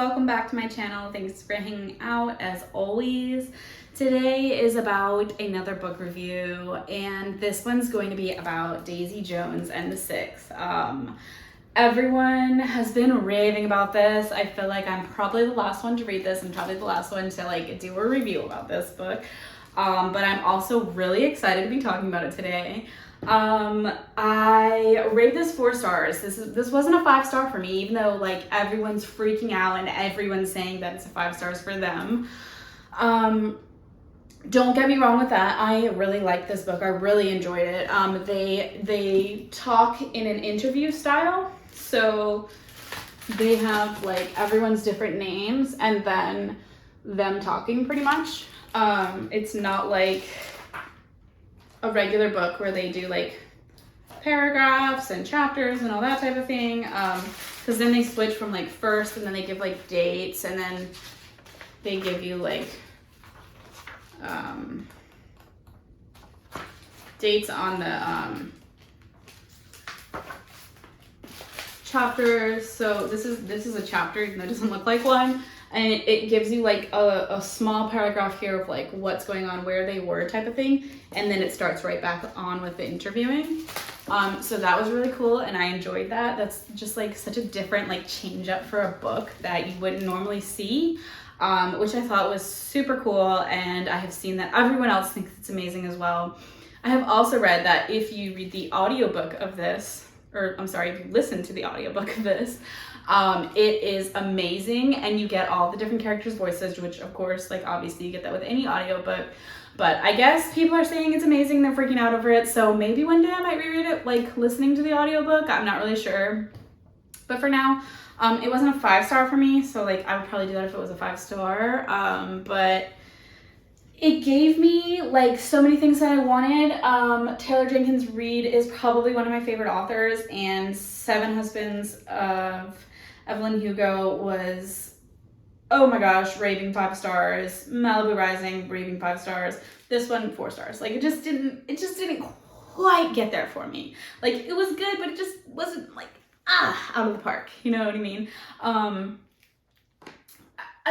welcome back to my channel. Thanks for hanging out as always. Today is about another book review, and this one's going to be about Daisy Jones and the Six. Everyone has been raving about this. I feel like I'm probably the last one to read this and probably the last one to do a review about this book. But I'm also really excited to be talking about it today. I rate this 4 stars. This wasn't a 5-star for me, even though like everyone's freaking out and everyone's saying that it's a 5 stars for them. Don't get me wrong with that. I really liked this book. I really enjoyed it. They talk in an interview style, so they have like everyone's different names and then them talking pretty much. It's not like a regular book where they do like paragraphs and chapters and all that type of thing, because then they switch from like first and then they give like dates and then they give you like dates on the chapters. So this is a chapter, even though it doesn't look like one. And it gives you like a small paragraph here of like what's going on, where they were type of thing. And then it starts right back on with the interviewing. So that was really cool and I enjoyed that. That's just like such a different like change up for a book that you wouldn't normally see, which I thought was super cool. And I have seen that everyone else thinks it's amazing as well. I have also read that if you read the audiobook of this, or I'm sorry, if you listen to the audiobook of this, it is amazing and you get all the different characters' voices, which of course, like obviously you get that with any audiobook, but I guess people are saying it's amazing, they're freaking out over it, so maybe one day I might reread it, like listening to the audiobook, I'm not really sure. But for now, it wasn't a 5-star for me, so like I would probably do that if it was a 5-star, but it gave me like so many things that I wanted. Taylor Jenkins Reid is probably one of my favorite authors, and Seven Husbands of Evelyn Hugo was, oh my gosh, raving 5 stars. Malibu Rising, raving 5 stars. This one, 4 stars. Like it just didn't quite get there for me. Like it was good, but it just wasn't like, out of the park. You know what I mean? I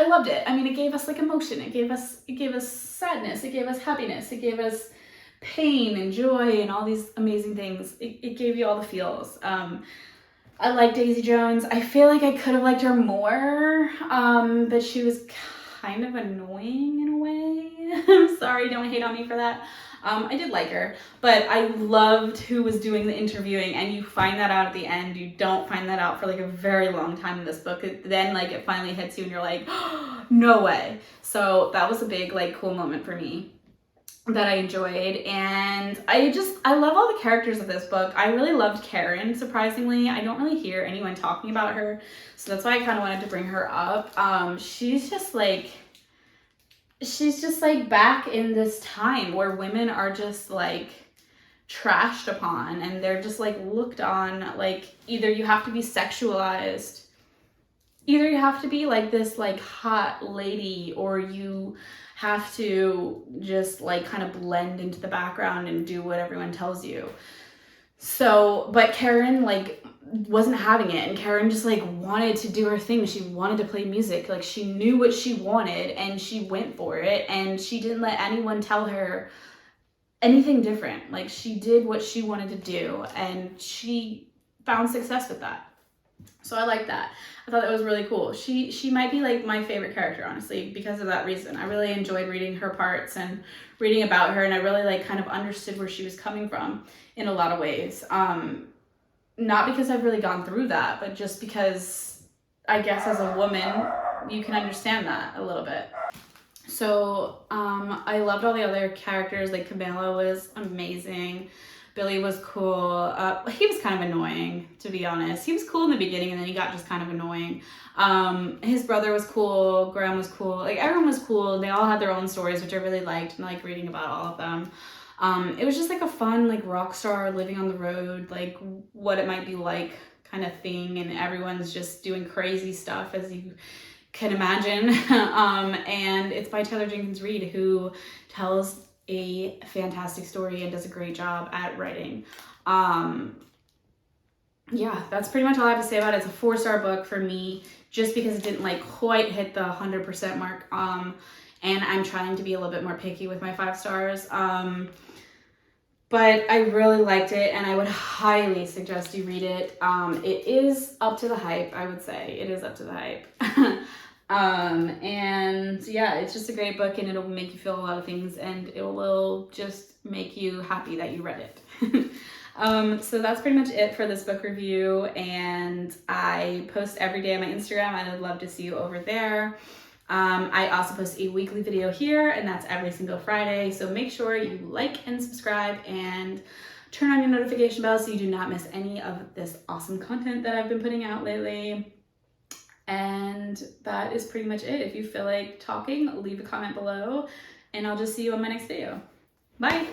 loved it. I mean, it gave us like emotion. It gave us sadness. It gave us happiness. It gave us pain and joy and all these amazing things. It gave you all the feels. I like Daisy Jones. I feel like I could have liked her more, but she was kind of annoying in a way. I'm sorry, don't hate on me for that. I did like her, but I loved who was doing the interviewing, and you find that out at the end. You don't find that out for like a very long time in this book. Then like it finally hits you and you're like, oh, no way. So that was a big like cool moment for me that I enjoyed. And I love all the characters of this book. I really loved Karen, surprisingly. I don't really hear anyone talking about her, so that's why I kind of wanted to bring her up. She's just like back in this time where women are just like trashed upon and they're just like looked on like either you have to be sexualized, either you have to be like this like hot lady, or you have to just like kind of blend into the background and do what everyone tells you. So, but Karen like wasn't having it, and Karen just like wanted to do her thing. She wanted to play music. Like she knew what she wanted and she went for it, and she didn't let anyone tell her anything different. Like she did what she wanted to do and she found success with that. So I like that. I thought that was really cool. She might be like my favorite character, honestly, because of that reason. I really enjoyed reading her parts and reading about her, and I really like kind of understood where she was coming from in a lot of ways. Not because I've really gone through that, but just because I guess as a woman, you can understand that a little bit. So I loved all the other characters. Like Camila was amazing. Billy was cool. He was kind of annoying, to be honest. He was cool in the beginning and then he got just kind of annoying. His brother was cool. Graham was cool. Like everyone was cool. They all had their own stories, which I really liked, and like reading about all of them. It was just like a fun like rock star living on the road, like what it might be like kind of thing, and everyone's just doing crazy stuff as you can imagine. And it's by Taylor Jenkins Reid, who tells a fantastic story and does a great job at writing. yeah, that's pretty much all I have to say about it. It's a 4-star book for me, just because it didn't like quite hit the 100% mark. And I'm trying to be a little bit more picky with my 5 stars. But I really liked it, and I would highly suggest you read it. It is up to the hype, I would say. It is up to the hype. And yeah, it's just a great book, and it'll make you feel a lot of things, and it will just make you happy that you read it. So that's pretty much it for this book review, and I post every day on my Instagram. I would love to see you over there. I also post a weekly video here, and that's every single Friday. So make sure you like and subscribe and turn on your notification bell so you do not miss any of this awesome content that I've been putting out lately. And that is pretty much it. If you feel like talking, leave a comment below, and I'll just see you on my next video. Bye.